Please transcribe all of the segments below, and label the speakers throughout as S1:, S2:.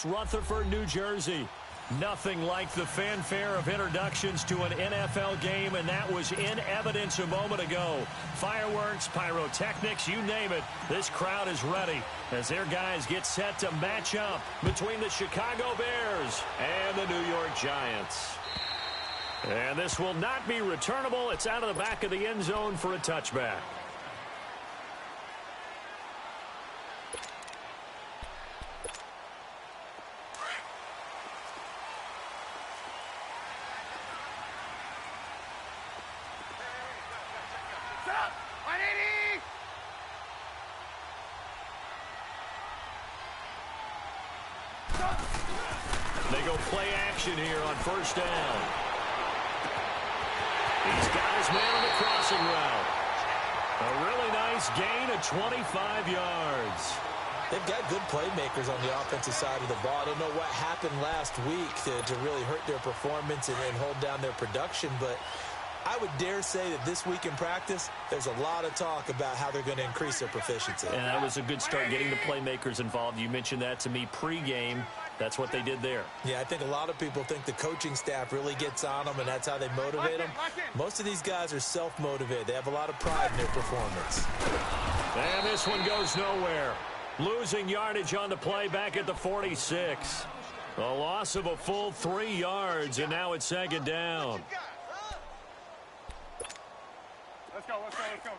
S1: Rutherford, New Jersey. Nothing like the fanfare of introductions to an NFL game, and that was in evidence a moment ago. Fireworks, pyrotechnics, you name it. This crowd is ready as their guys get set to match up between the Chicago Bears and the New York Giants. And this will not be returnable. It's out of the back of the end zone for a touchback. They go play action here on first down. He's got his man on the crossing route. A really nice gain of 25 yards.
S2: They've got good playmakers on the offensive side of the ball. I don't know what happened last week to really hurt their performance and hold down their production, but I would dare say that this week in practice, there's a lot of talk about how they're going to increase their proficiency.
S1: And that was a good start getting the playmakers involved. You mentioned that to me pregame. That's what they did there.
S2: Yeah, I think a lot of people think the coaching staff really gets on them, and that's how they motivate them. Most of these guys are self-motivated. They have a lot of pride in their performance.
S1: And this one goes nowhere. Losing yardage on the play back at the 46. A loss of a full 3 yards, and now it's second down.
S3: Let's go, let's go, let's go.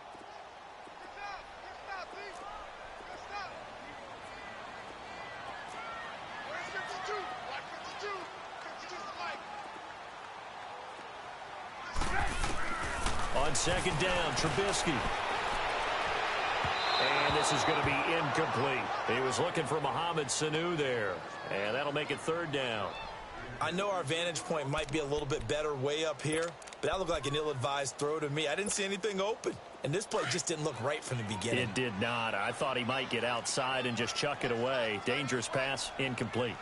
S1: On second down, Trubisky. And this is going to be incomplete. He was looking for Mohamed Sanu there. And that'll make it third down.
S2: I know our vantage point might be a little bit better way up here, but that looked like an ill-advised throw to me. I didn't see anything open, and this play just didn't look right from the beginning.
S1: It did not. I thought he might get outside and just chuck it away. Dangerous pass, incomplete.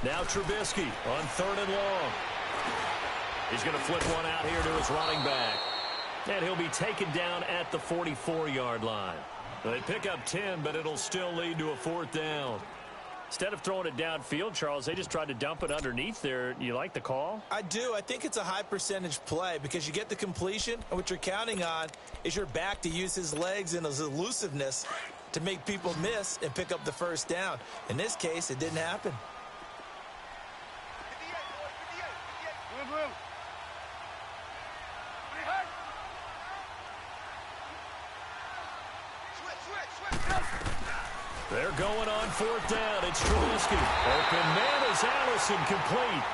S1: Now Trubisky on third and long. He's going to flip one out here to his running back. And he'll be taken down at the 44-yard line. They pick up 10, but it'll still lead to a fourth down. Instead of throwing it downfield, Charles, they just tried to dump it underneath there. You like the call?
S2: I do. I think it's a high-percentage play because you get the completion, and what you're counting on is your back to use his legs and his elusiveness to make people miss and pick up the first down. In this case, it didn't happen.
S1: They're going on fourth down. It's Trubisky. Open man is Allison, complete.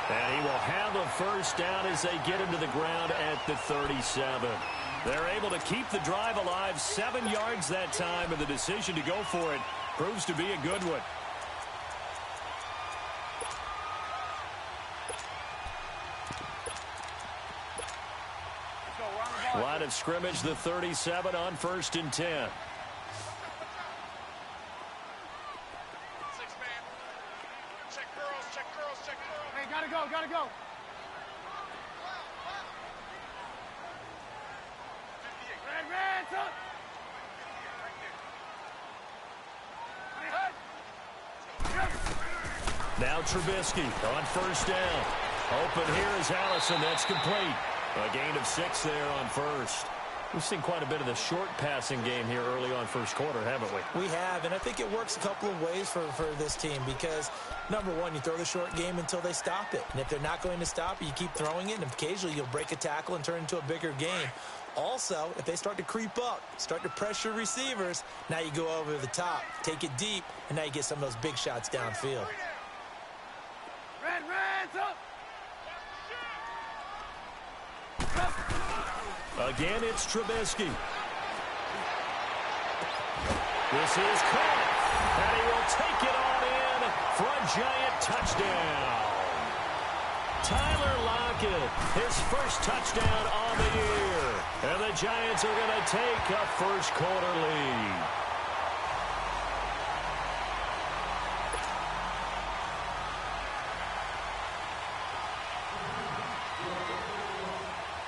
S1: And he will have a first down as they get him to the ground at the 37. They're able to keep the drive alive, 7 yards that time, and the decision to go for it proves to be a good one. Line of scrimmage, the 37 on first and 10.
S3: Gotta go.
S1: Now Trubisky on first down. Open here is Allison. That's complete. A gain of 6 there on first. We've seen quite a bit of the short passing game here early on first quarter, haven't we?
S2: We have, and I think it works a couple of ways for this team because, number one, you throw the short game until they stop it. And if they're not going to stop it, you keep throwing it, and occasionally you'll break a tackle and turn into a bigger game. Also, if they start to creep up, start to pressure receivers, now you go over the top, take it deep, and now you get some of those big shots downfield.
S1: Again, it's Trubisky. This is caught, and he will take it on in for a Giant touchdown. Tyler Lockett, his first touchdown on the year. And the Giants are going to take a first quarter lead.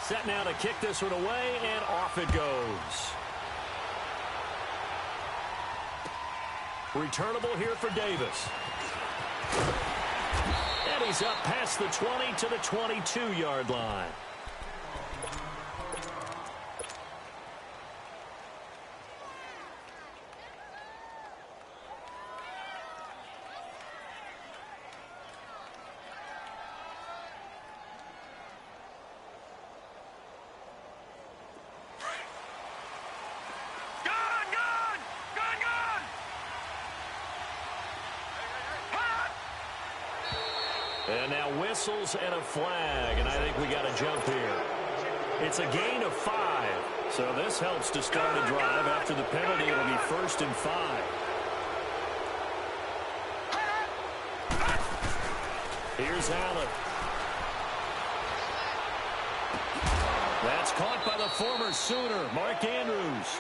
S1: Set now to kick this one away, and off it goes. Returnable here for Davis. And he's up past the 20 to the 22-yard line. And now whistles and a flag, and I think we got a jump here. It's a gain of 5, so this helps to start a drive. After the penalty, it'll be 1st and 5. Here's Allen. That's caught by the former Sooner, Mark Andrews.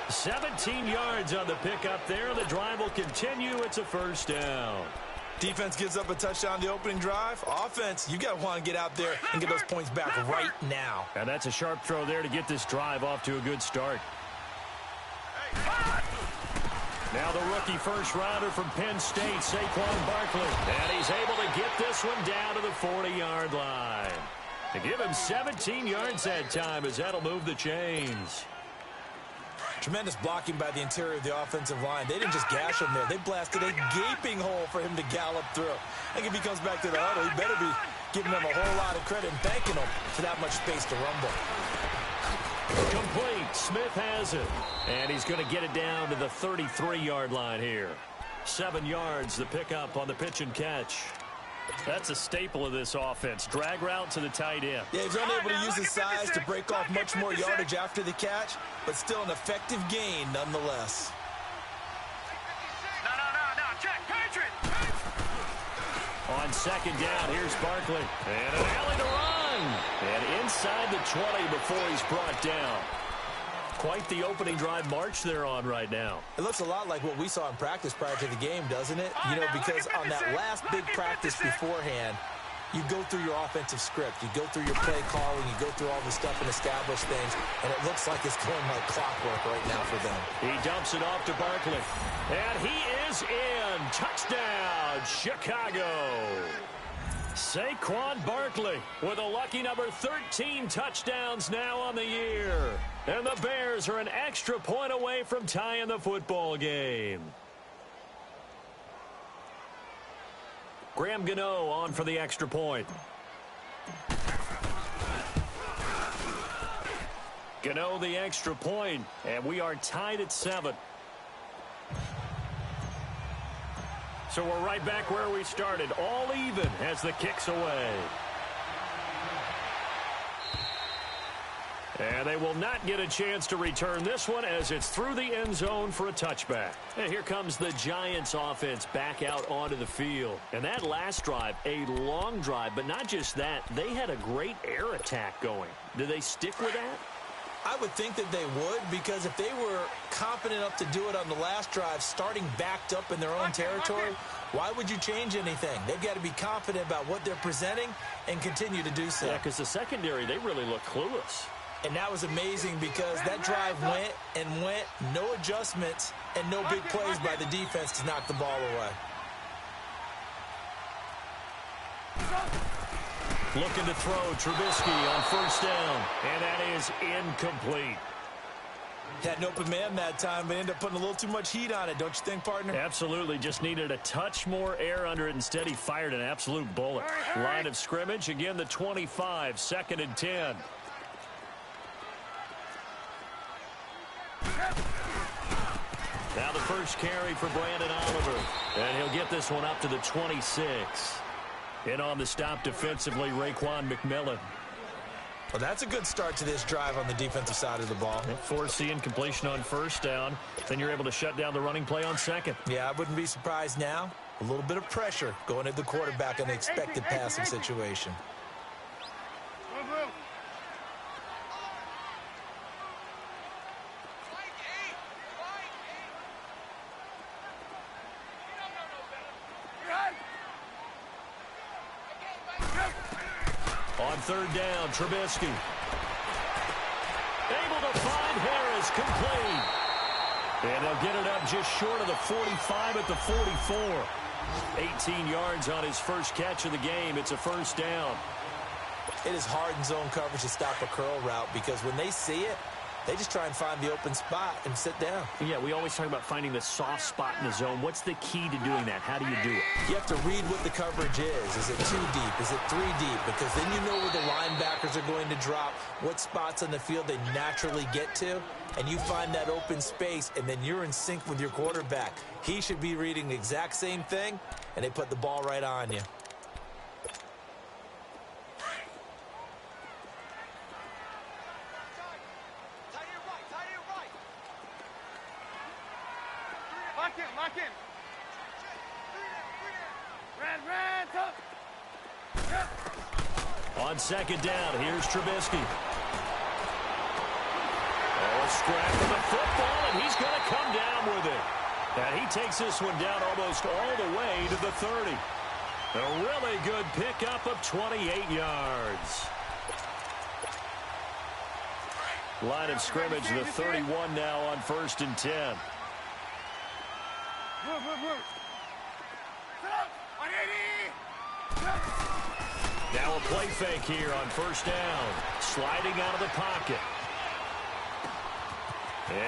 S1: 17 yards on the pickup there. The drive will continue. It's a 1st down.
S2: Defense gives up a touchdown the opening drive. Offense, you got to want to get out there and get those points back right now.
S1: And that's a sharp throw there to get this drive off to a good start. Now the rookie first-rounder from Penn State, Saquon Barkley. And he's able to get this one down to the 40-yard line. To give him 17 yards that time, as that'll move the chains.
S2: Tremendous blocking by the interior of the offensive line. They didn't just gash him there. They blasted a gaping hole for him to gallop through. I think if he comes back to the huddle, he better be giving them a whole lot of credit and thanking them for that much space to rumble.
S1: Complete. Smith has it. And he's going to get it down to the 33-yard line here. 7 yards, the pickup on the pitch and catch. That's a staple of this offense. Drag route to the tight end.
S2: Yeah, he's unable to use his size to break off much more yardage after the catch, but still an effective gain nonetheless.
S3: No. Check. Patriot.
S1: On 2nd down, here's Barkley. And an alley to run. And inside the 20 before he's brought down. Quite the opening drive march they're on right now.
S2: It looks a lot like what we saw in practice prior to the game, doesn't it? You know, because on that last big practice beforehand, you go through your offensive script. You go through your play calling. You go through all the stuff and establish things. And it looks like it's going like clockwork right now for them.
S1: He dumps it off to Barkley. And he is in. Touchdown, Chicago. Saquon Barkley with a lucky number 13 touchdowns now on the year. And the Bears are an extra point away from tying the football game. Graham Gano on for the extra point. Gano the extra point, and we are tied at 7. So we're right back where we started, all even as the kick's away. And they will not get a chance to return this one as it's through the end zone for a touchback. And here comes the Giants offense back out onto the field. And that last drive, a long drive, but not just that, they had a great air attack going. Do they stick with that?
S2: I would think that they would, because if they were confident enough to do it on the last drive, starting backed up in their own territory, why would you change anything? They've got to be confident about what they're presenting and continue to do so.
S1: Yeah, because the secondary, they really look clueless.
S2: And that was amazing because that drive went and went, no adjustments and no big plays by the defense to knock the ball away.
S1: Looking to throw, Trubisky on 1st down, and that is incomplete.
S2: Had an open man that time, but ended up putting a little too much heat on it, don't you think, partner?
S1: Absolutely, just needed a touch more air under it. Instead, he fired an absolute bullet. Line of scrimmage, again the 25, 2nd and 10. Now the first carry for Brandon Oliver, and he'll get this one up to the 26. In on the stop defensively, Raekwon McMillan.
S2: Well, that's a good start to this drive on the defensive side of the ball.
S1: Forcing completion on 1st down. Then you're able to shut down the running play on 2nd.
S2: Yeah, I wouldn't be surprised now. A little bit of pressure going at the quarterback in the expected passing situation.
S1: On 3rd down, Trubisky. to find Harris, complete. And they'll get it up just short of the 45 at the 44. 18 yards on his first catch of the game. It's a first down.
S2: It is hard in zone coverage to stop a curl route because when they see it, they just try and find the open spot and sit down.
S1: Yeah, we always talk about finding the soft spot in the zone. What's the key to doing that? How do you do it?
S2: You have to read what the coverage is. Is it 2 deep? Is it 3 deep? Because then you know where the linebackers are going to drop, what spots on the field they naturally get to, and you find that open space, and then you're in sync with your quarterback. He should be reading the exact same thing, and they put the ball right on you.
S3: Lock in. Red, tough.
S1: On second down, here's Trubisky. Oh, a scrap for the football, and he's going to come down with it. And he takes this one down almost all the way to the 30. A really good pickup of 28 yards. Line of scrimmage, the 31 now on 1st and 10.
S3: Move. Sit up. 180.
S1: Now a play fake here on 1st down. Sliding out of the pocket.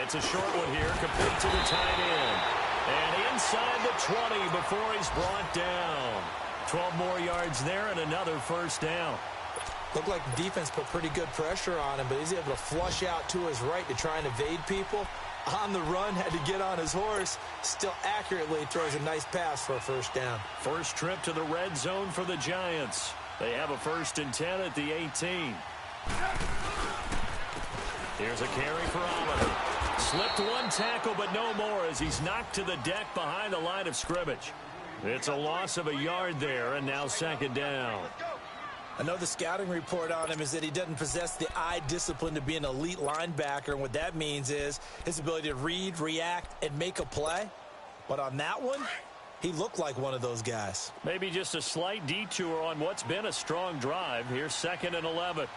S1: It's a short one here, complete to the tight end. And inside the 20 before he's brought down. 12 more yards there and another 1st down.
S2: Looked like the defense put pretty good pressure on him, but he's able to flush out to his right to try and evade people. On the run, had to get on his horse. Still accurately throws a nice pass for a 1st down.
S1: First trip to the red zone for the Giants. They have a 1st and 10 at the 18. Here's a carry for Oliver. Slipped one tackle, but no more as he's knocked to the deck behind the line of scrimmage. It's a loss of a yard there, and now 2nd down.
S2: I know the scouting report on him is that he doesn't possess the eye discipline to be an elite linebacker, and what that means is his ability to read, react, and make a play. But on that one, he looked like one of those guys.
S1: Maybe just a slight detour on what's been a strong drive. Here's 2nd and 11.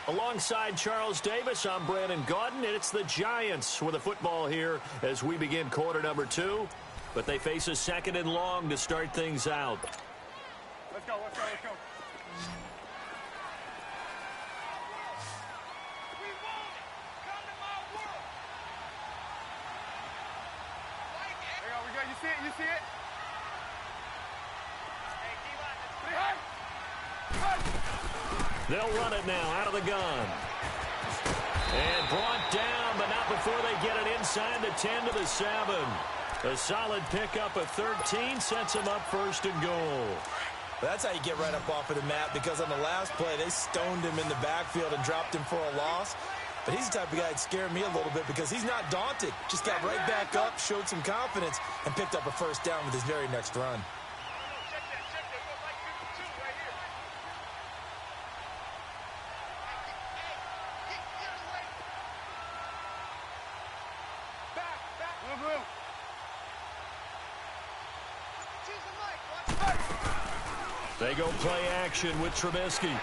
S1: Alongside Charles Davis, I'm Brandon Gaudin, and it's the Giants with the football here as we begin quarter number 2. But they face a 2nd and long to start things out.
S3: Let's go. There we go. You see it?
S1: They'll run it now out of the gun. And brought down, but not before they get it inside the 10 to the 7. A solid pickup of 13 sets them up 1st and goal.
S2: That's how you get right up off of the mat, because on the last play, they stoned him in the backfield and dropped him for a loss. But he's the type of guy that scared me a little bit because he's not daunted. Just got right back up, showed some confidence, and picked up a 1st down with his very next run.
S1: They go play action with Trubisky.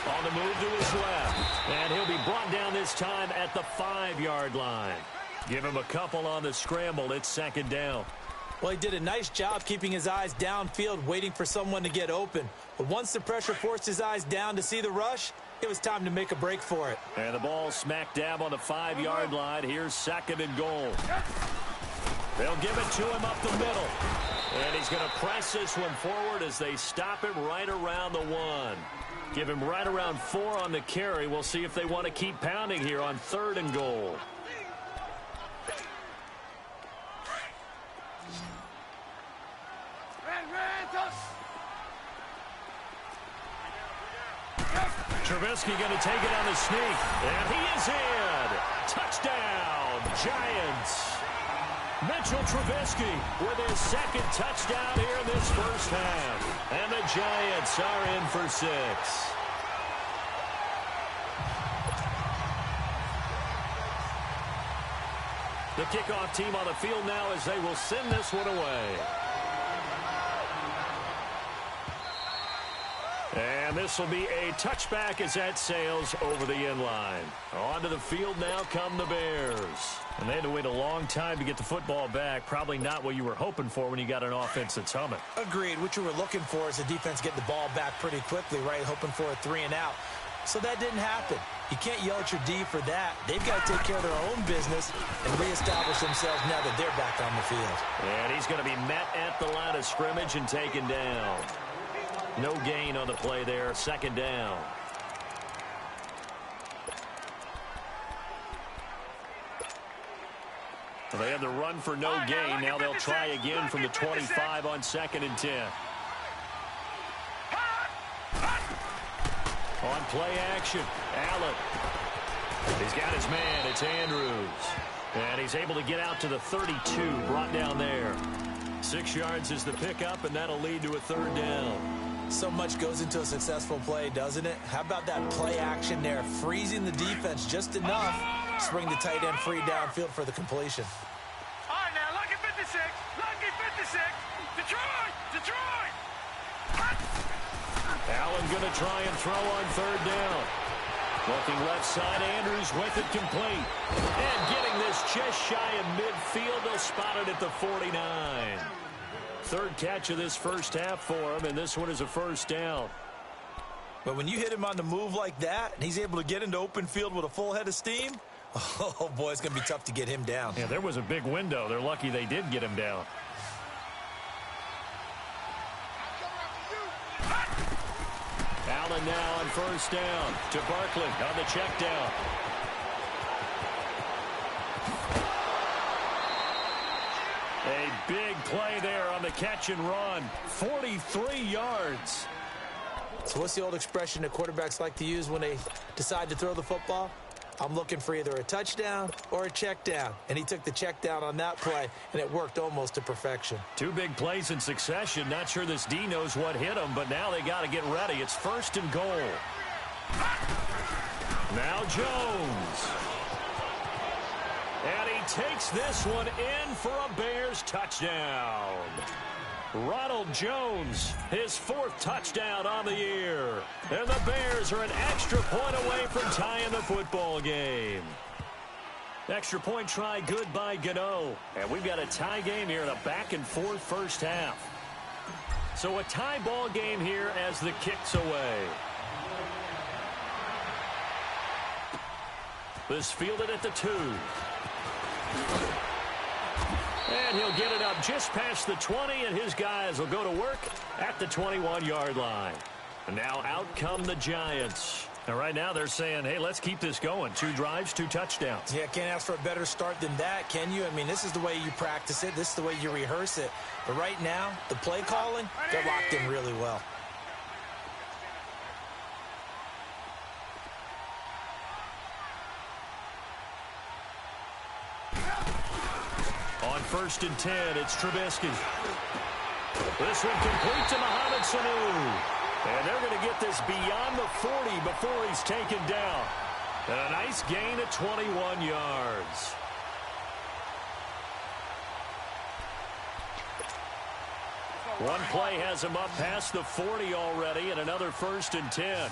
S1: On the move to his left. And he'll be brought down this time at the 5-yard line. Give him a couple on the scramble. It's 2nd down.
S2: Well, he did a nice job keeping his eyes downfield, waiting for someone to get open. But once the pressure forced his eyes down to see the rush, it was time to make a break for it.
S1: And the ball smack dab on the 5-yard line. Here's 2nd and goal. They'll give it to him up the middle. And he's going to press this one forward as they stop him right around the 1. Give him right around 4 on the carry. We'll see if they want to keep pounding here on 3rd and goal. Trubisky going to take it on the sneak. And he is in. Touchdown, Giants. Mitchell Trubisky with his 2nd touchdown here in this 1st half. And the Giants are in for 6. The kickoff team on the field now as they will send this one away. And And this will be a touchback as that sails over the end line. Onto the field now come the Bears. And they had to wait a long time to get the football back. Probably not what you were hoping for when you got an offense that's humming.
S2: Agreed. What you were looking for is the defense getting the ball back pretty quickly, right? Hoping for a 3-and-out. So that didn't happen. You can't yell at your D for that. They've got to take care of their own business and reestablish themselves now that they're back on the field.
S1: And he's going to be met at the line of scrimmage and taken down. No gain on the play there. Second down. Well, they had the run for no gain. Now they'll try again from the 25 on 2nd and 10. On play action, Allen. He's got his man. It's Andrews. And he's able to get out to the 32, brought down there. 6 yards is the pickup, and that'll lead to a 3rd down.
S2: So much goes into a successful play, doesn't it? How about that play action there? Freezing the defense just enough to bring the tight end free downfield for the completion.
S3: All right, now, lucky 56. Lucky 56. Detroit! Detroit!
S1: Allen going to try and throw on 3rd down. Looking left side, Andrews with it complete. And getting this just shy of midfield. They'll spot it at the 49. 3rd catch of this first half for him, and this one is a 1st down.
S2: But when you hit him on the move like that, and he's able to get into open field with a full head of steam, oh, boy, it's going to be tough to get him down.
S1: Yeah, there was a big window. They're lucky they did get him down. Allen now on 1st down to Barkley on the check down. A big play there on the catch and run. 43 yards.
S2: So what's the old expression that quarterbacks like to use when they decide to throw the football? I'm looking for either a touchdown or a check down. And he took the check down on that play, and it worked almost to perfection. 2
S1: big plays in succession. Not sure this D knows what hit him, but now they got to get ready. It's 1st and goal. Now Jones. And he takes this one in for a Bears touchdown. Ronald Jones, his 4th touchdown on the year. And the Bears are an extra point away from tying the football game. Extra point try good by Gano. And we've got a tie game here in a back-and-forth first half. So a tie ball game here as the kick's away. This fielded at the 2. And he'll get it up just past the 20, and his guys will go to work at the 21-yard line. And now out come the Giants. And right now they're saying, hey, let's keep this going. 2 drives, 2 touchdowns.
S2: Yeah, can't ask for a better start than that, can you? I mean, this is the way you practice it. This is the way you rehearse it. But right now, the play calling, they're locked in really well.
S1: On 1st and 10, it's Trubisky. This one complete to Mohamed Sanu. And they're going to get this beyond the 40 before he's taken down. And a nice gain of 21 yards. One play has him up past the 40 already, and another 1st and 10.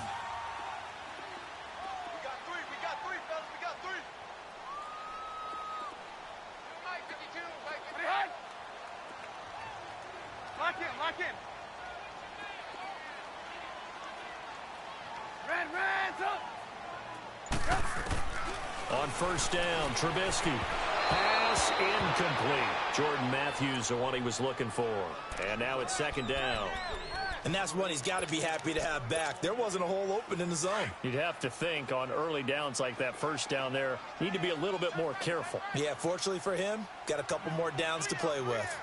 S1: On 1st down, Trubisky. Pass incomplete. Jordan Matthews, the one he was looking for. And now it's 2nd down.
S2: And that's one he's got to be happy to have back. There wasn't a hole open in the zone.
S1: You'd have to think on early downs like that 1st down there, need to be a little bit more careful.
S2: Yeah, fortunately for him, got a couple more downs to play with.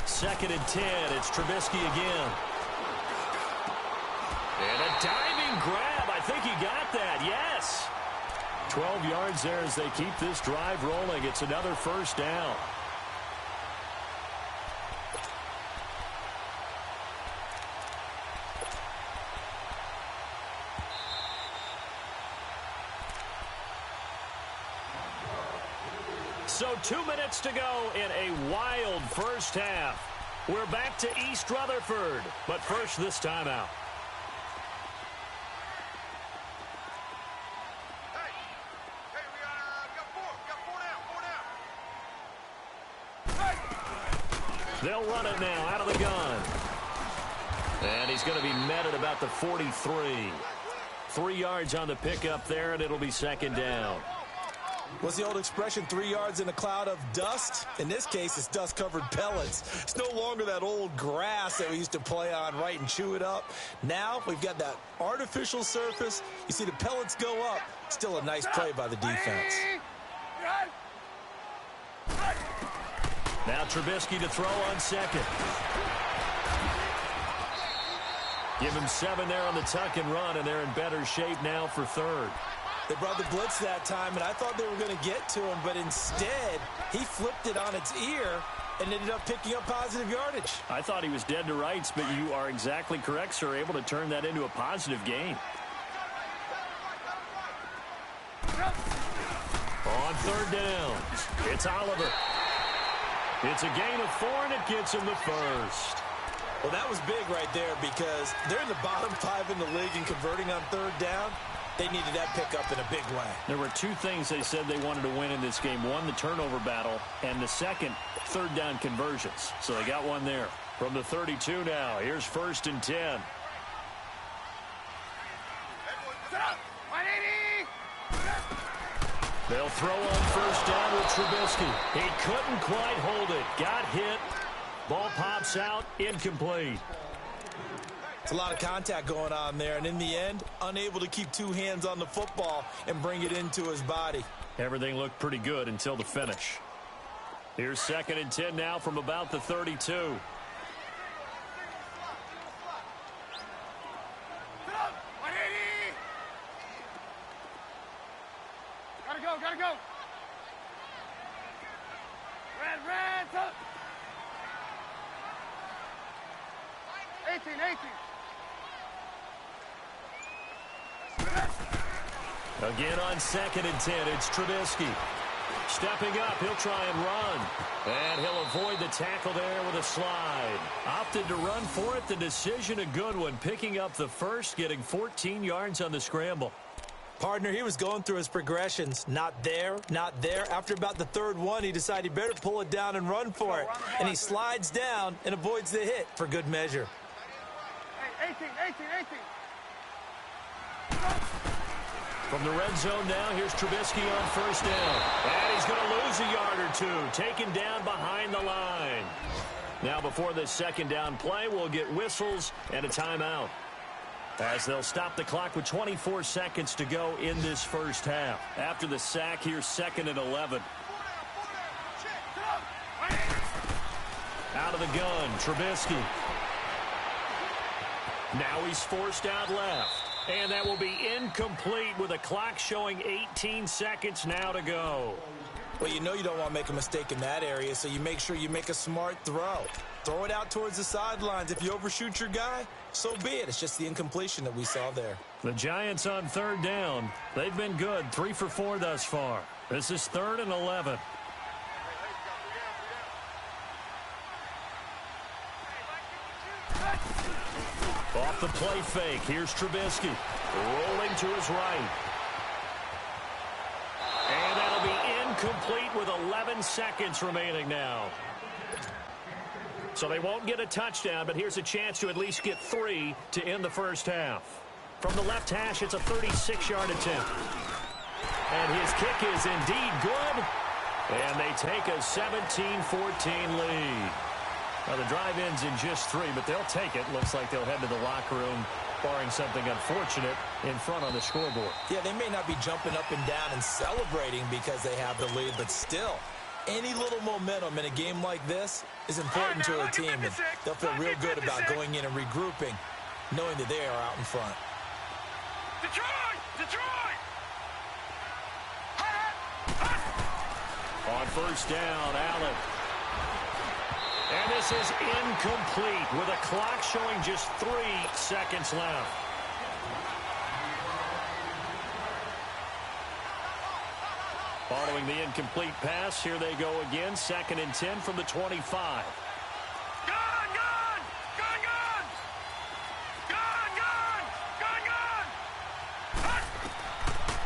S1: 2nd and 10, it's Trubisky again. And a diving grab. I think he got that, yes. 12 yards there as they keep this drive rolling. It's another 1st down. So 2 minutes to go in a wild first half. We're back to East Rutherford, but first this timeout. They'll run it now out of the gun. And he's going to be met at about the 43. 3 yards on the pickup there, and it'll be second down.
S2: What's the old expression, 3 yards in a cloud of dust? In this case, it's dust-covered pellets. It's no longer that old grass that we used to play on, right, and chew it up. Now we've got that artificial surface. You see the pellets go up. Still a nice play by the defense.
S1: Now Trubisky to throw on second. Give him 7 there on the tuck and run, and they're in better shape now for third.
S2: They brought the blitz that time, and I thought they were going to get to him, but instead, he flipped it on its ear and ended up picking up positive yardage.
S1: I thought he was dead to rights, but you are exactly correct, sir, able to turn that into a positive gain. On third down, it's Oliver. It's a gain of 4, and it gets him the first.
S2: Well, that was big right there because they're in the bottom 5 in the league in converting on third down. They needed that pickup in a big way.
S1: There were 2 things they said they wanted to win in this game. One, the turnover battle, and the second, third down conversions. So they got one there. From the 32 now, here's 1st and 10. They'll throw on first down with Trubisky. He couldn't quite hold it. Got hit. Ball pops out. Incomplete.
S2: It's a lot of contact going on there, and in the end, unable to keep 2 hands on the football and bring it into his body.
S1: Everything looked pretty good until the finish. Here's 2nd and 10 now from about the 32.
S3: Gotta go. Red, up. 18.
S1: Again on 2nd and 10, it's Trubisky. Stepping up, he'll try and run. And he'll avoid the tackle there with a slide. Opted to run for it. The decision a good one. Picking up the first, getting 14 yards on the scramble.
S2: Partner, he was going through his progressions. Not there, not there. After about the 3rd one, he decided he better pull it down and run for it. And he slides down and avoids the hit for good measure.
S3: 18.
S1: From the red zone now, here's Trubisky on first down. And he's going to lose a yard or 2. Taken down behind the line. Now before this 2nd down play, we'll get whistles and a timeout, as they'll stop the clock with 24 seconds to go in this first half. After the sack, here's 2nd and 11. Out of the gun, Trubisky. Now he's forced out left. And that will be incomplete with a clock showing 18 seconds now to go.
S2: Well, you know you don't want to make a mistake in that area, so you make sure you make a smart throw. Throw it out towards the sidelines. If you overshoot your guy, so be it. It's just the incompletion that we saw there.
S1: The Giants on third down. They've been good, 3 for 4 thus far. This is 3rd and 11. Off the play fake, here's Trubisky. Rolling to his right. And that'll be incomplete with 11 seconds remaining now. So they won't get a touchdown, but here's a chance to at least get 3 to end the first half. From the left hash, it's a 36-yard attempt. And his kick is indeed good. And they take a 17-14 lead. Now the drive ends in just 3, but they'll take it. Looks like they'll head to the locker room, barring something unfortunate, in front on the scoreboard.
S2: Yeah, they may not be jumping up and down and celebrating because they have the lead, but still, any little momentum in a game like this is important to a team, and they'll feel real good about going in and regrouping, knowing that they are out in front.
S3: Detroit!
S1: On first down, Allen. And this is incomplete with a clock showing just 3 seconds left. Following the incomplete pass, here they go again. 2nd and 10 from the 25.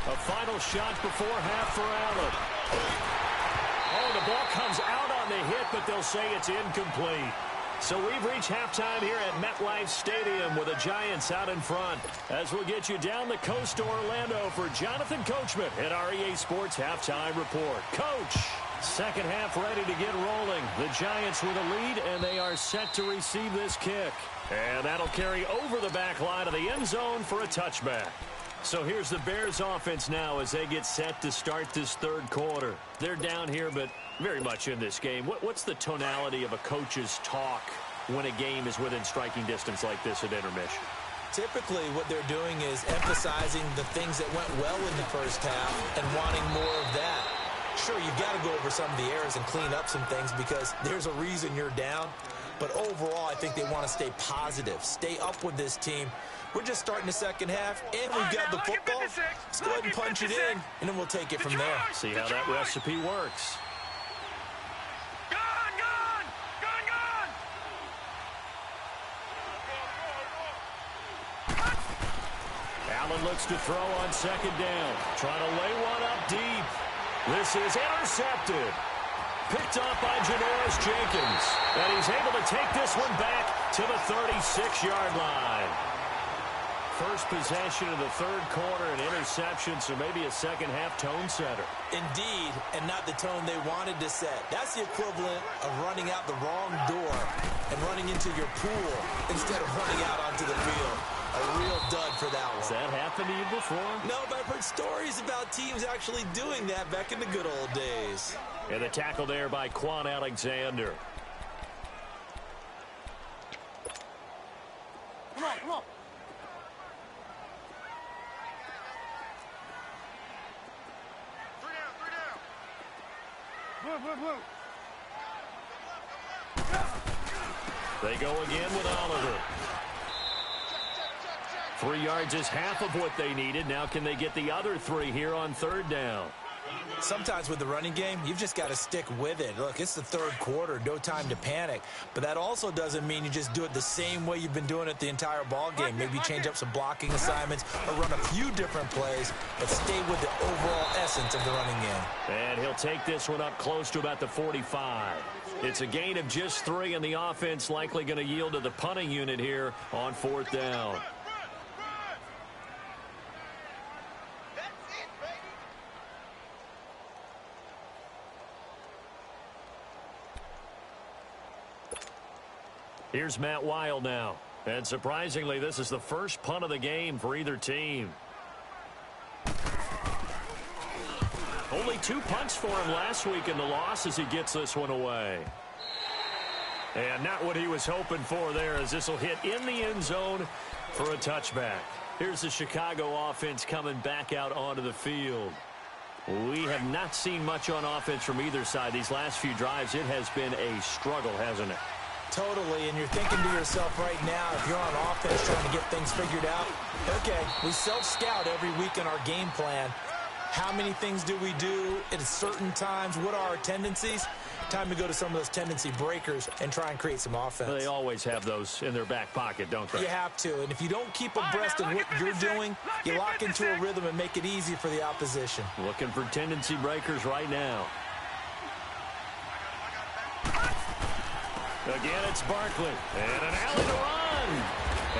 S1: A final shot before half for Allen. Oh, the ball comes out on on the hit, but they'll say it's incomplete. So we've reached halftime here at MetLife Stadium with the Giants out in front. As we'll get you down the coast to Orlando for Jonathan Coachman at our EA Sports Halftime Report. Coach, second half ready to get rolling. The Giants with a lead, and they are set to receive this kick. And that'll carry over the back line of the end zone for a touchback. So here's the Bears offense now as they get set to start this third quarter. They're down here, but very much in this game. What's the tonality of a coach's talk when a game is within striking distance like this at intermission?
S2: Typically, what they're doing is emphasizing the things that went well in the first half and wanting more of that. Sure, you've got to go over some of the errors and clean up some things because there's a reason you're down. But overall, I think they want to stay positive, stay up with this team. We're just starting the second half, and we've got the football. Let's go ahead and punch it in, and then we'll take it from there.
S1: See how that recipe works. Allen looks to throw on second down. Trying to lay one up deep. This is intercepted. Picked off by Janoris Jenkins. And he's able to take this one back to the 36-yard line. First possession of the third quarter, an interception, so maybe a second-half tone setter.
S2: Indeed, and not the tone they wanted to set. That's the equivalent of running out the wrong door and running into your pool instead of running out onto the field. A real dud for that one.
S1: Has that happened to you before?
S2: No, but I've heard stories about teams actually doing that back in the good old days.
S1: And the tackle there by Quan Alexander.
S3: Come on, come on. Blue, blue, blue.
S1: They go again with Oliver. 3 yards is half of what they needed. Now can they get the other 3 here on third down?
S2: Sometimes with the running game, you've just got to stick with it. Look, it's the third quarter, no time to panic. But that also doesn't mean you just do it the same way you've been doing it the entire ball game. Maybe change up some blocking assignments or run a few different plays, but stay with the overall essence of the running game.
S1: And he'll take this one up close to about the 45. It's a gain of just 3, and the offense likely going to yield to the punting unit here on fourth down. Here's Matt Weil now. And surprisingly, this is the first punt of the game for either team. Only 2 punts for him last week in the loss as he gets this one away. And not what he was hoping for there as this will hit in the end zone for a touchback. Here's the Chicago offense coming back out onto the field. We have not seen much on offense from either side these last few drives. It has been a struggle, hasn't it?
S2: Totally, and you're thinking to yourself right now, if you're on offense trying to get things figured out, okay, we self-scout every week in our game plan. How many things do we do at certain times? What are our tendencies? Time to go to some of those tendency breakers and try and create some offense.
S1: They always have those in their back pocket, don't they?
S2: You have to, and if you don't keep abreast of what you're doing, you lock into a rhythm and make it easy for the opposition.
S1: Looking for tendency breakers right now. Again, it's Barkley. And an alley to run.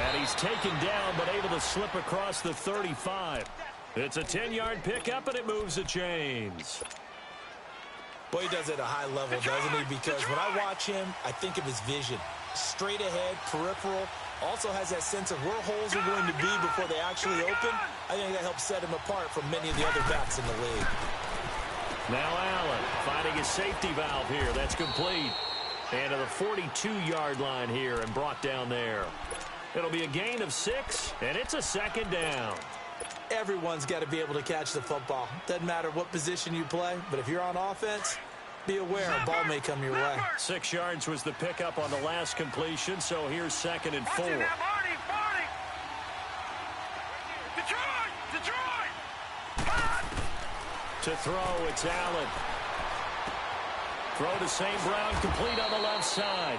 S1: And he's taken down, but able to slip across the 35. It's a 10-yard pickup, and it moves the chains.
S2: Boy, he does it at a high level, doesn't he? Because when I watch him, I think of his vision. Straight ahead, peripheral. Also has that sense of where holes are going to be before they actually open. I think that helps set him apart from many of the other backs in the league.
S1: Now Allen finding his safety valve here. That's complete. And to the 42-yard line here and brought down there. It'll be a gain of 6, and it's a second down.
S2: Everyone's got to be able to catch the football. Doesn't matter what position you play, but if you're on offense, be aware a ball may come your way.
S1: 6 yards was the pickup on the last completion, so here's 2nd and 4.
S3: Detroit! Detroit!
S1: To throw, it's Allen. Throw to St. Brown, complete on the left side.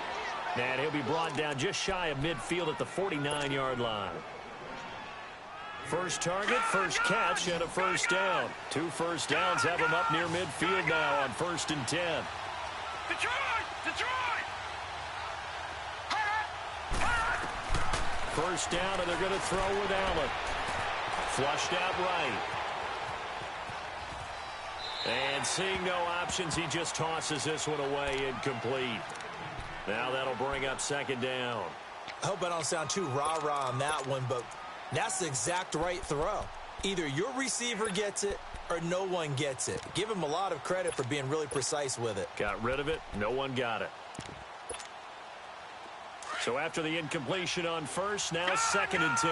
S1: And he'll be brought down just shy of midfield at the 49-yard line. First target, first catch, and a first down. 2 first downs have him up near midfield now on 1st and 10.
S3: Detroit! Detroit!
S1: First down, and they're going to throw with Allen. Flushed out right. And seeing no options, he just tosses this one away incomplete. Now that'll bring up second down.
S2: I hope I don't sound too rah-rah on that one, but that's the exact right throw. Either your receiver gets it or no one gets it. Give him a lot of credit for being really precise with it.
S1: Got rid of it. No one got it. So after the incompletion on first, now second and 10.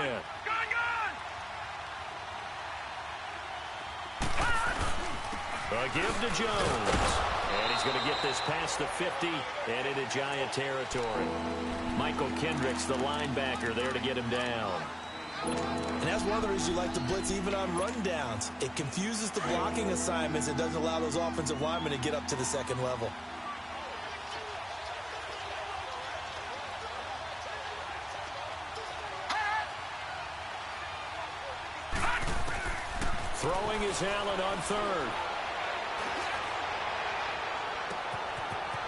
S1: A give to Jones. And he's going to get this past the 50 and into Giant territory. Michael Kendricks, the linebacker, there to get him down.
S2: And that's one of the reasons you like to blitz even on rundowns. It confuses the blocking assignments. It doesn't allow those offensive linemen to get up to the second level.
S1: Throwing is Allen on third.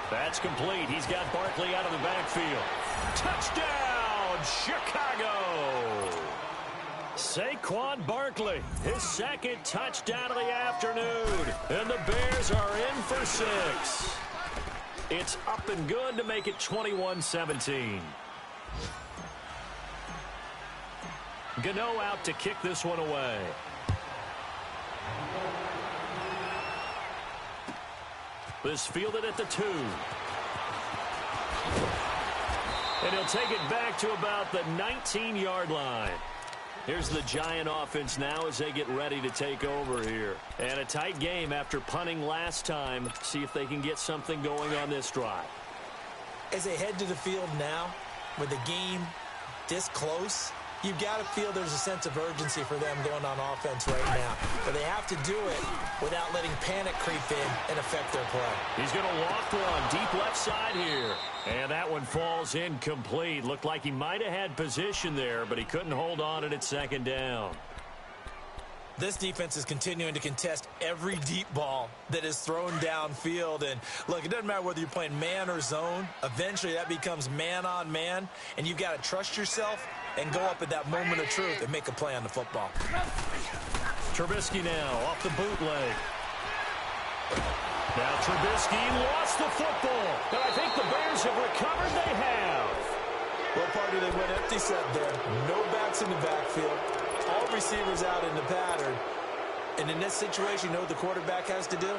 S1: That's complete. He's got Barkley out of the backfield. Touchdown, Chicago! Saquon Barkley, his second touchdown of the afternoon. And the Bears are in for 6. It's up and good to make it 21-17. Gano out to kick this one away. This fielded at the 2. And he'll take it back to about the 19-yard line. Here's the Giant offense now as they get ready to take over here. And a tight game after punting last time. See if they can get something going on this drive.
S2: As they head to the field now, with the game this close, you've got to feel there's a sense of urgency for them going on offense right now. But they have to do it without letting panic creep in and affect their play.
S1: He's going to loft one deep left side here. And that one falls incomplete. Looked like he might have had position there, but he couldn't hold on at second down.
S2: This defense is continuing to contest every deep ball that is thrown downfield. And, look, it doesn't matter whether you're playing man or zone. Eventually, that becomes man-on-man, and you've got to trust yourself and go up at that moment of truth and make a play on the football.
S1: Trubisky now off the bootleg. Now Trubisky lost the football. And I think the Bears have recovered. They have.
S2: Well, Party, they went empty set there. No backs in the backfield. All receivers out in the pattern. And in this situation, you know what the quarterback has to do?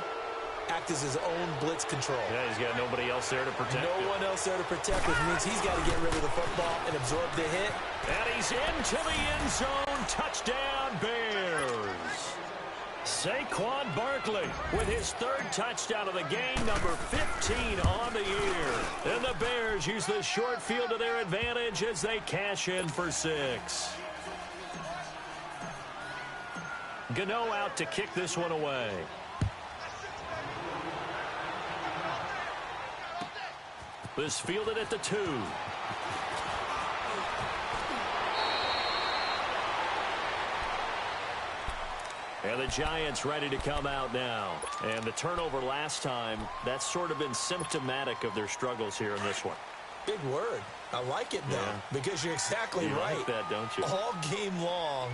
S2: Act as his own blitz control.
S1: Yeah, he's got nobody else there to protect
S2: him. No one else there to protect, which means he's got to get rid of the football and absorb the hit.
S1: And he's into the end zone. Touchdown, Bears. Saquon Barkley with his third touchdown of the game, number 15 on the year. And the Bears use the short field to their advantage as they cash in for 6. Gano out to kick this one away. This fielded at the 2. And the Giants ready to come out now. And the turnover last time, that's sort of been symptomatic of their struggles here in this one.
S2: Big word. I like it, though, because you're exactly right.
S1: You like that, don't you?
S2: All game long,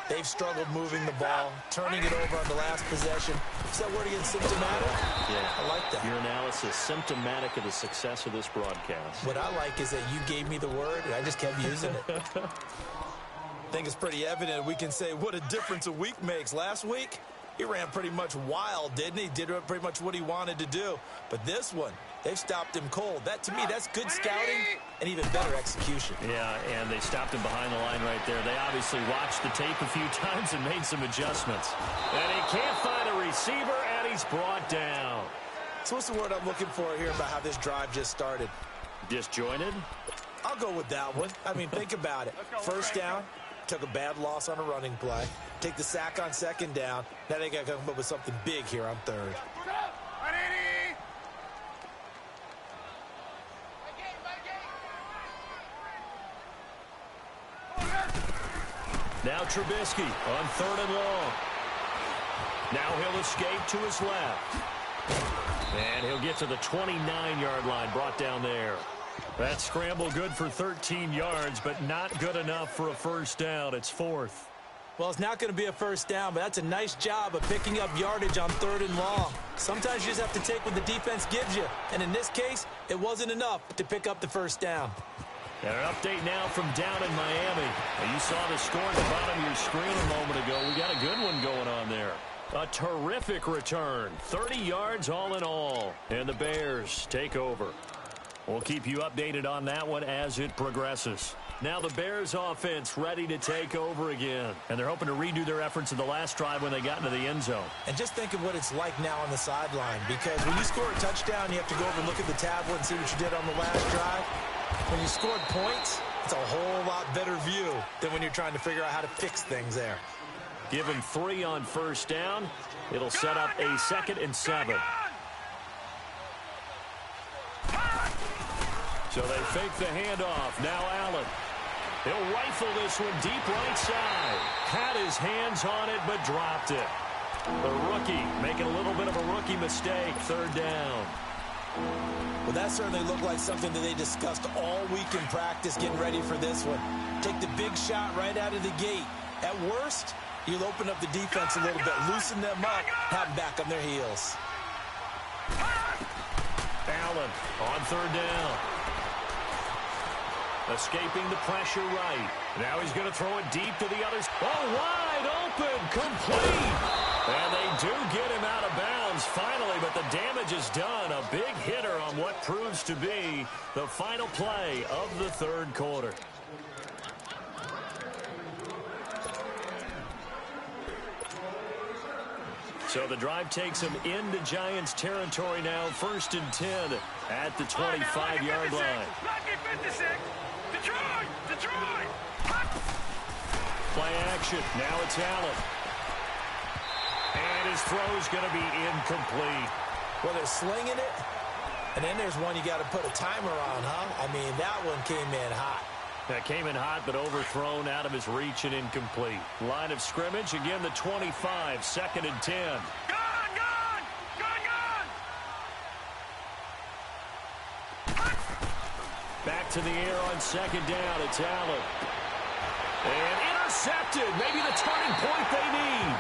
S2: they've struggled moving the ball, turning it over on the last possession. Is that word again, symptomatic?
S1: Yeah.
S2: I like that.
S1: Your analysis, symptomatic of the success of this broadcast.
S2: What I like is that you gave me the word, and I just kept using it. I think it's pretty evident we can say what a difference a week makes. Last week, he ran pretty much wild, didn't he? Did pretty much what he wanted to do. But this one, they've stopped him cold. That, to me, that's good scouting and even better execution.
S1: Yeah, and they stopped him behind the line right there. They obviously watched the tape a few times and made some adjustments. And he can't find a receiver, and he's brought down.
S2: So what's the word I'm looking for here about how this drive just started?
S1: Disjointed?
S2: I'll go with that one. I mean, think about it. First down. Took a bad loss on a running play. Take the sack on second down. Now they got to come up with something big here on third.
S1: Now Trubisky on third and long. Now he'll escape to his left. And he'll get to the 29-yard line, brought down there. That scramble good for 13 yards, but not good enough for a first down. It's fourth.
S2: Well, it's not going to be a first down, but that's a nice job of picking up yardage on 3rd and long. Sometimes you just have to take what the defense gives you, and in this case, it wasn't enough to pick up the first down.
S1: And an update now from down in Miami. And you saw the score at the bottom of your screen a moment ago. We got a good one going on there. A terrific return. 30 yards all in all. And the Bears take over. We'll keep you updated on that one as it progresses. Now the Bears offense ready to take over again. And they're hoping to redo their efforts in the last drive when they got into the end zone.
S2: And just think of what it's like now on the sideline. Because when you score a touchdown, you have to go over and look at the tablet and see what you did on the last drive. When you scored points, it's a whole lot better view than when you're trying to figure out how to fix things there.
S1: Give him 3 on first down. It'll set up a 2nd and 7. So they fake the handoff. Now Allen. He'll rifle this one deep right side. Had his hands on it, but dropped it. The rookie making a little bit of a rookie mistake. 3rd down.
S2: Well, that certainly looked like something that they discussed all week in practice getting ready for this one. Take the big shot right out of the gate. At worst, you'll open up the defense a little bit, loosen them up, have them back on their heels.
S1: Allen on 3rd down. Escaping the pressure right. Now he's going to throw it deep to the others. Oh, wide open, complete. And they do get him out of bounds finally, but the damage is done. A big hitter on what proves to be the final play of the 3rd quarter. So the drive takes him into Giants territory now. 1st and 10 at the 25-yard line.
S3: Lucky 56. Detroit! Detroit!
S1: Play action. Now it's Allen. And his throw's going to be incomplete.
S2: Well, they're slinging it, and then there's one you got to put a timer on, huh? I mean, that one came in hot.
S1: That came in hot, but overthrown out of his reach and incomplete. Line of scrimmage, again, the 25, 2nd and 10.
S3: Gone! Gone! Gone! Gone!
S1: Back to the air on 2nd down. It's Allen. And intercepted. Maybe the turning point they need.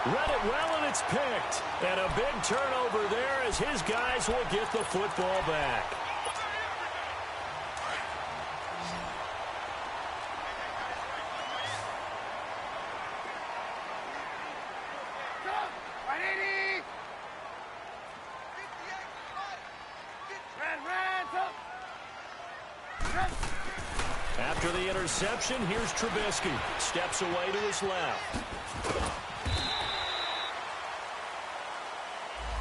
S1: Read it well, and it's picked. And a big turnover there as his guys will get the football back. After the interception, here's Trubisky. Steps away to his left.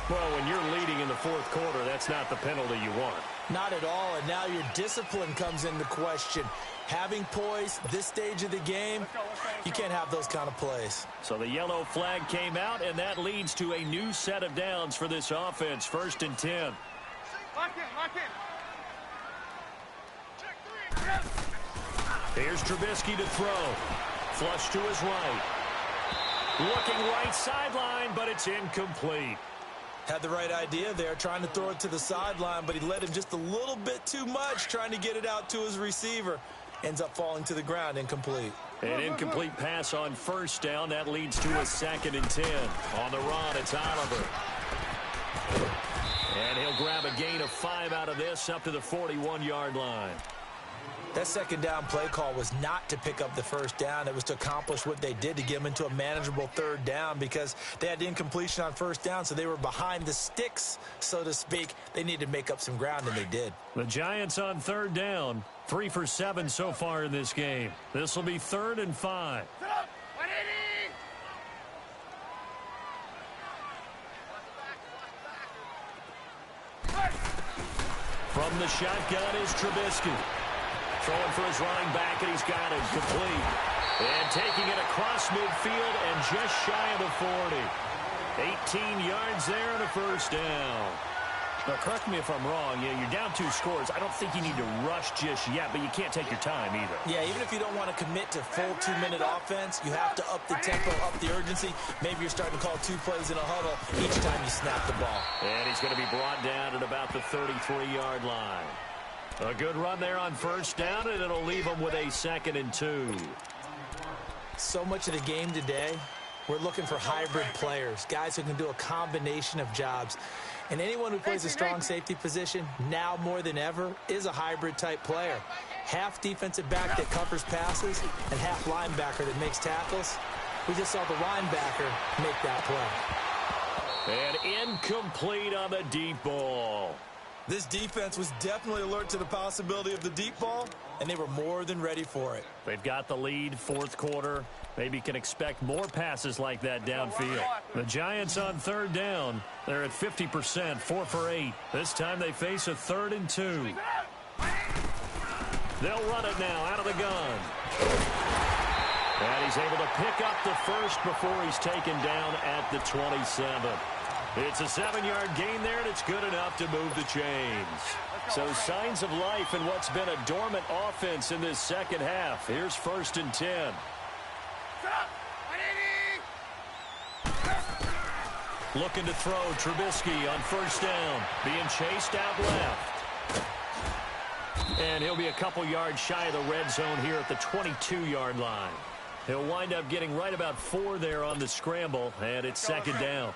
S1: Well, when you're leading in the 4th quarter, that's not the penalty you want.
S2: Not at all, and now your discipline comes into question. Having poise this stage of the game, you can't have those kind of plays.
S1: So the yellow flag came out, and that leads to a new set of downs for this offense. 1st and 10.
S3: Lock in, lock in.
S1: Here's Trubisky to throw. Flush to his right. Looking right sideline, but it's incomplete.
S2: Had the right idea there, trying to throw it to the sideline, but he led him just a little bit too much, trying to get it out to his receiver. Ends up falling to the ground, incomplete.
S1: An incomplete pass on 1st down. That leads to a 2nd and 10. On the run, it's Oliver. And he'll grab a gain of 5 out of this, up to the 41-yard line.
S2: That 2nd down play call was not to pick up the 1st down. It was to accomplish what they did to get them into a manageable 3rd down because they had the incompletion on 1st down, so they were behind the sticks, so to speak. They needed to make up some ground, and they did.
S1: The Giants on 3rd down. 3 for 7 so far in this game. This will be 3rd and 5. From the shotgun is Trubisky. Throwing for his running back, and he's got it complete. And taking it across midfield and just shy of the 40. 18 yards there and a 1st down. Now, correct me if I'm wrong. You're down 2 scores. I don't think you need to rush just yet, but you can't take your time either.
S2: Yeah, even if you don't want to commit to full 2-minute offense, you have to up the tempo, up the urgency. Maybe you're starting to call 2 plays in a huddle each time you snap the ball.
S1: And he's going to be brought down at about the 33-yard line. A good run there on first down, and it'll leave him with a 2nd and 2.
S2: So much of the game today, we're looking for hybrid players, guys who can do a combination of jobs. And anyone who plays a strong safety position, now more than ever, is a hybrid-type player. Half defensive back that covers passes and half linebacker that makes tackles. We just saw the linebacker make that play.
S1: And incomplete on the deep ball.
S2: This defense was definitely alert to the possibility of the deep ball, and they were more than ready for it.
S1: They've got the lead, 4th quarter. Maybe can expect more passes like that downfield. The Giants on 3rd down. They're at 50%, 4 for 8. This time they face a 3rd and 2. They'll run it now out of the gun. And he's able to pick up the first before he's taken down at the 27. It's a 7-yard gain there, and it's good enough to move the chains. So signs of life in what's been a dormant offense in this second half. Here's 1st and 10. Looking to throw Trubisky on first down. Being chased out left. And he'll be a couple yards shy of the red zone here at the 22-yard line. He'll wind up getting right about 4 there on the scramble, and it's 2nd down.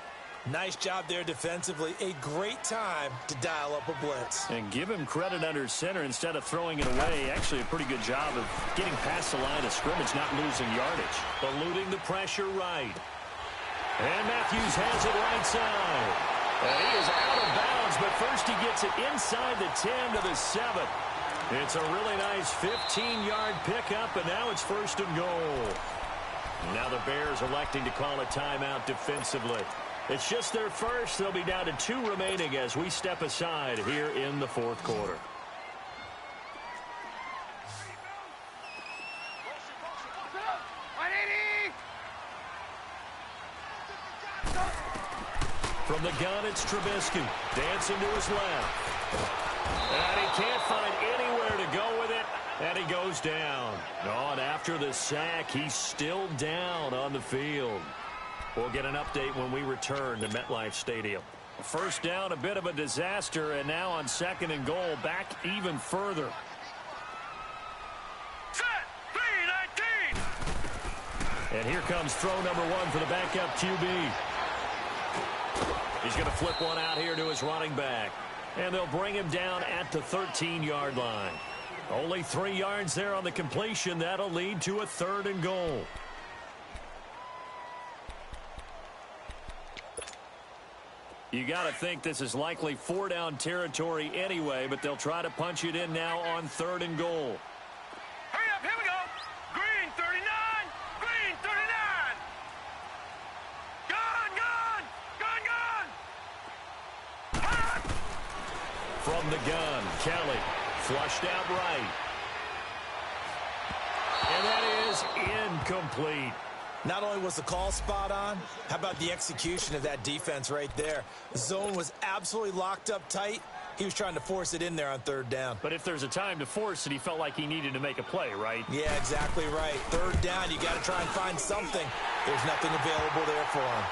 S2: Nice job there defensively. A great time to dial up a blitz.
S1: And give him credit under center instead of throwing it away. Actually a pretty good job of getting past the line of scrimmage, not losing yardage. Eluding the pressure right. And Matthews has it right side. And he is out of bounds, but first he gets it inside the 10 to the 7. It's a really nice 15-yard pickup, and now it's 1st and goal. Now the Bears electing to call a timeout defensively. It's just their first. They'll be down to 2 remaining as we step aside here in the 4th quarter. From the gun, it's Trubisky. Dancing to his left. And he can't find anywhere to go with it. And he goes down. And after the sack, he's still down on the field. We'll get an update when we return to MetLife Stadium. First down, a bit of a disaster, and now on 2nd and goal, back even further.
S3: Set, 3-19.
S1: And here comes throw number 1 for the backup QB. He's going to flip one out here to his running back. And they'll bring him down at the 13-yard line. Only 3 yards there on the completion. That'll lead to a 3rd and goal. You got to think this is likely 4-down territory anyway, but they'll try to punch it in now on 3rd and goal.
S3: Hurry up, here we go. Green 39, green 39. Gun, gun, gun, gun. Hot.
S1: From the gun, Kelly flushed out right. And that is incomplete.
S2: Not only was the call spot on, how about the execution of that defense right there? The zone was absolutely locked up tight. He was trying to force it in there on 3rd down.
S1: But if there's a time to force it, he felt like he needed to make a play, right?
S2: Yeah, exactly right. 3rd down, you got to try and find something. There's nothing available there for him.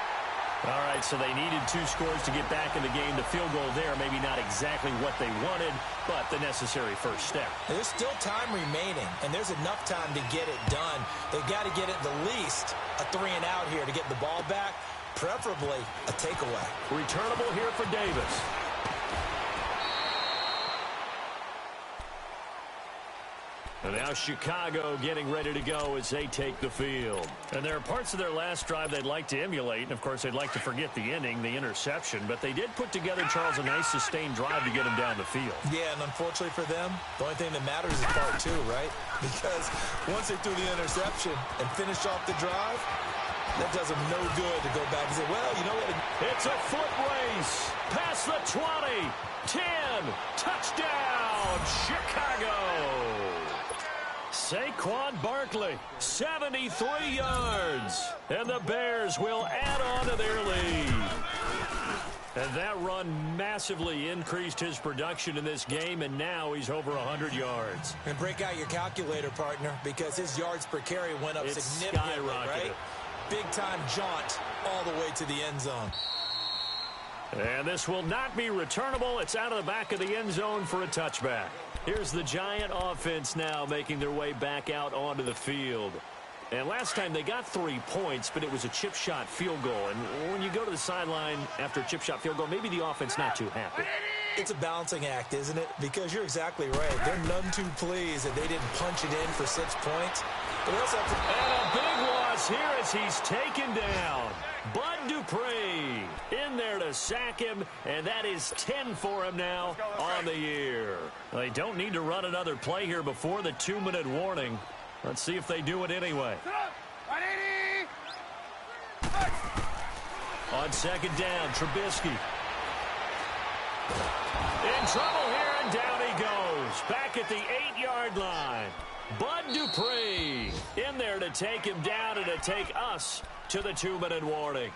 S1: All right, so they needed 2 scores to get back in the game. The field goal there, maybe not exactly what they wanted, but the necessary first step.
S2: There's still time remaining, and there's enough time to get it done. They've got to get at the least a 3-and-out here to get the ball back, preferably a takeaway.
S1: Returnable here for Davis. And now Chicago getting ready to go as they take the field. And there are parts of their last drive they'd like to emulate. And, of course, they'd like to forget the ending, the interception. But they did put together, Charles, a nice sustained drive to get them down the field.
S2: Yeah, and unfortunately for them, the only thing that matters is part 2, right? Because once they threw the interception and finished off the drive, that does them no good to go back and say, well, you know what?
S1: It's a foot race. Past the 20. 10. Touchdown, Chicago. Saquon Barkley, 73 yards. And the Bears will add on to their lead. And that run massively increased his production in this game, and now he's over 100 yards.
S2: And break out your calculator, partner, because his yards per carry went up significantly, right? Big-time jaunt all the way to the end zone.
S1: And this will not be returnable. It's out of the back of the end zone for a touchback. Here's the Giant offense now making their way back out onto the field. And last time they got 3 points, but it was a chip shot field goal. And when you go to the sideline after a chip shot field goal, maybe the offense not too happy.
S2: It's a balancing act, isn't it? Because you're exactly right. They're none too pleased that they didn't punch it in for 6 points. But they also have to...
S1: And a big loss here as he's taken down. Bud Dupree in there to sack him, and that is 10 for him now on the year. They don't need to run another play here before the 2-minute warning. Let's see if they do it anyway. On second down, Trubisky. In trouble here, and down he goes. Back at the 8-yard line. Bud Dupree in there to take him down and to take us to the 2-minute warning.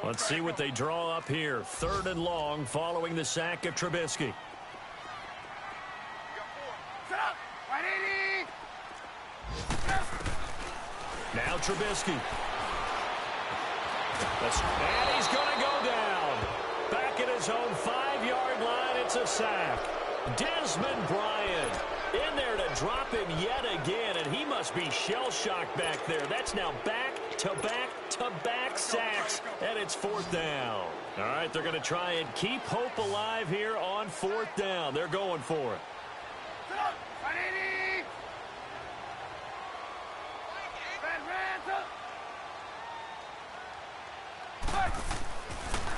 S1: Let's see what they draw up here. 3rd and long following the sack of Trubisky. Now Trubisky. And he's going to go down. Back at his own 5-yard line, it's a sack. Desmond Bryant in there to drop him yet again, and he must be shell-shocked back there. That's now back-to-back-to-back sacks, and it's 4th down. All right, they're going to try and keep hope alive here on 4th down. They're going for it.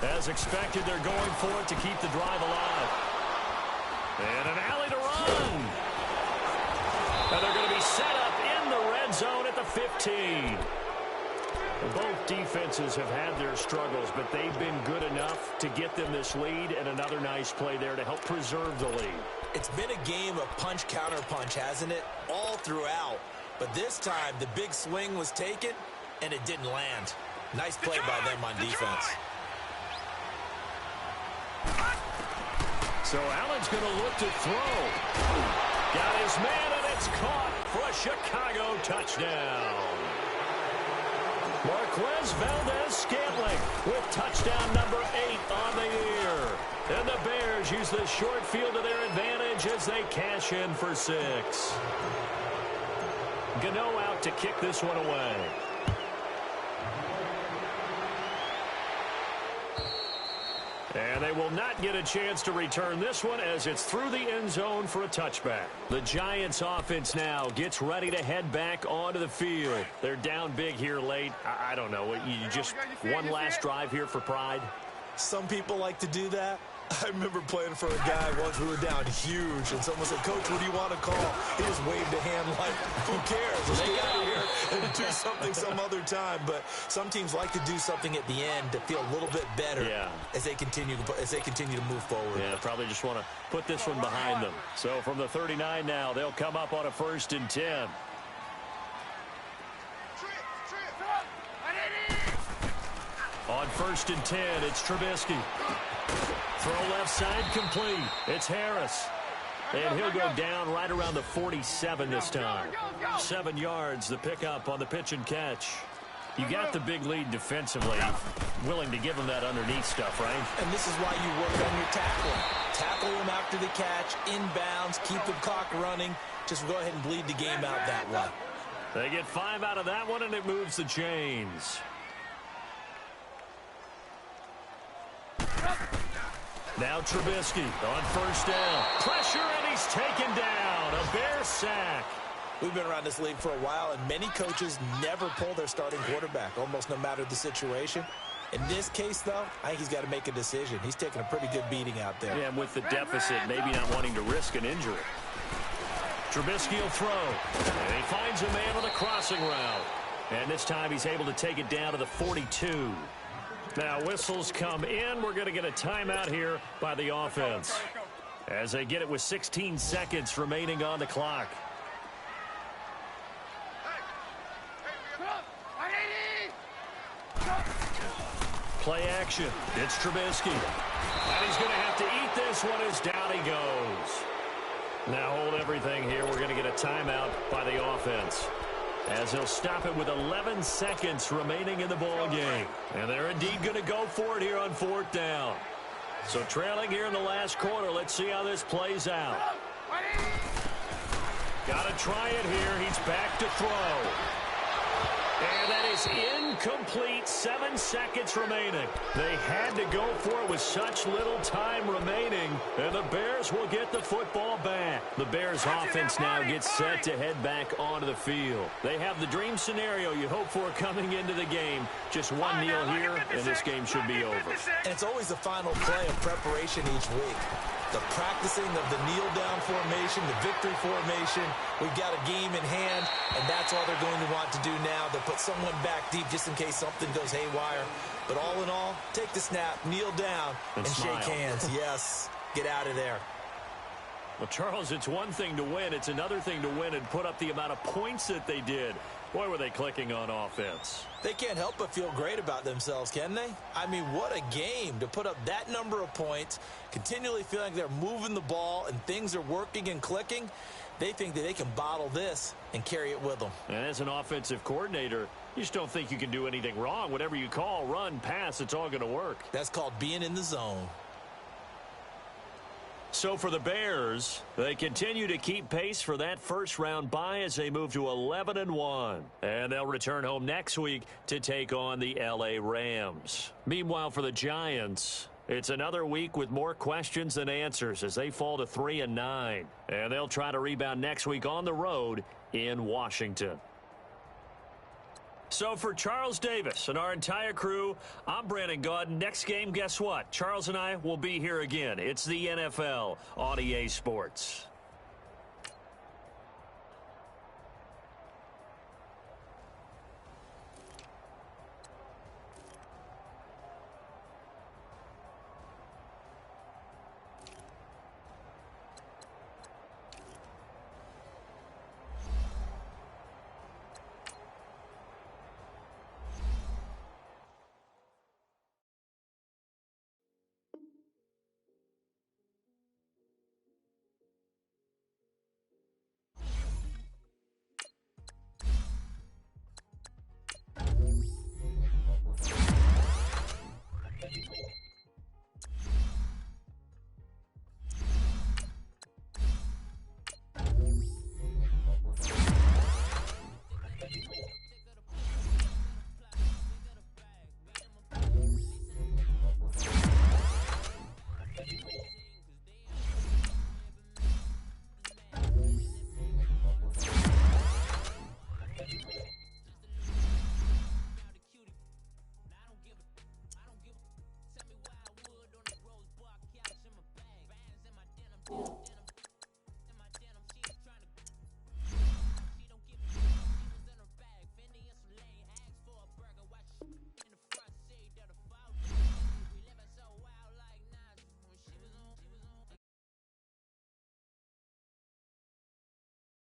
S1: As expected, they're going for it to keep the drive alive. And an alley to run. And they're going to be set up in the red zone at the 15. Both defenses have had their struggles, but they've been good enough to get them this lead, and another nice play there to help preserve the lead.
S2: It's been a game of punch-counter-punch, hasn't it? All throughout. But this time, the big swing was taken, and it didn't land. Nice play by them on defense.
S1: So Allen's going to look to throw. Got his man, and it's caught for a Chicago touchdown. Marquez Valdez-Scantling with touchdown number 8 on the year. And the Bears use the short field to their advantage as they cash in for 6. Gano out to kick this one away. And they will not get a chance to return this one as it's through the end zone for a touchback. The Giants offense now gets ready to head back onto the field. They're down big here late. I don't know. You just one last drive here for pride?
S2: Some people like to do that. I remember playing for a guy once. We were down huge, and someone said, "Coach, what do you want to call?" He just waved a hand like, "Who cares? Let's get out of here and do something some other time." But some teams like to do something at the end to feel a little bit better as they continue to move forward.
S1: Yeah, probably just want to put this one behind them. So from the 39 now, they'll come up on a 1st and 10. On 1st and 10, it's Trubisky. Throw left side complete. It's Harris. And he'll go down right around the 47 this time. 7 yards, the pickup on the pitch and catch. You got the big lead defensively. Willing to give him that underneath stuff, right?
S2: And this is why you work on your tackling. Tackle him after the catch, inbounds, keep the clock running. Just go ahead and bleed the game out that way.
S1: They get 5 out of that one, and it moves the chains. Now Trubisky on 1st down. Pressure, and he's taken down. A Bear sack.
S2: We've been around this league for a while, and many coaches never pull their starting quarterback, almost no matter the situation. In this case, though, I think he's got to make a decision. He's taking a pretty good beating out there.
S1: Yeah, and with the deficit, maybe not wanting to risk an injury. Trubisky will throw, and he finds a man on a crossing route. And this time he's able to take it down to the 42. Now whistles come in. We're going to get a timeout here by the offense as they get it with 16 seconds remaining on the clock. Play action. It's Trubisky. And he's going to have to eat this one as down he goes. Now hold everything here. We're going to get a timeout by the offense, as he'll stop it with 11 seconds remaining in the ball game. And they're indeed going to go for it here on 4th down. So trailing here in the last quarter. Let's see how this plays out. Got to try it here. He's back to throw. And that is incomplete. 7 seconds remaining. They had to go for it with such little time remaining. And the Bears will get the football back. The Bears offense now gets set to head back onto the field. They have the dream scenario you hope for coming into the game. Just one kneel here, and this game should be over.
S2: And it's always the final play of preparation each week. The practicing of the kneel-down formation, the victory formation. We've got a game in hand, and that's all they're going to want to do now. They'll put someone back deep just in case something goes haywire. But all in all, take the snap, kneel down, and shake hands. Yes, get out of there.
S1: Well, Charles, it's one thing to win. It's another thing to win and put up the amount of points that they did. Boy, were they clicking on offense.
S2: They can't help but feel great about themselves, can they? I mean, what a game to put up that number of points, continually feeling like they're moving the ball and things are working and clicking. They think that they can bottle this and carry it with them.
S1: And as an offensive coordinator, you just don't think you can do anything wrong. Whatever you call, run, pass, it's all going to work.
S2: That's called being in the zone.
S1: So for the Bears, they continue to keep pace for that first-round bye as they move to 11-1. And they'll return home next week to take on the L.A. Rams. Meanwhile, for the Giants, it's another week with more questions than answers as they fall to 3-9. And they'll try to rebound next week on the road in Washington. So for Charles Davis and our entire crew, I'm Brandon Gaudin. Next game, guess what? Charles and I will be here again. It's the NFL on EA Sports.
S4: Cool.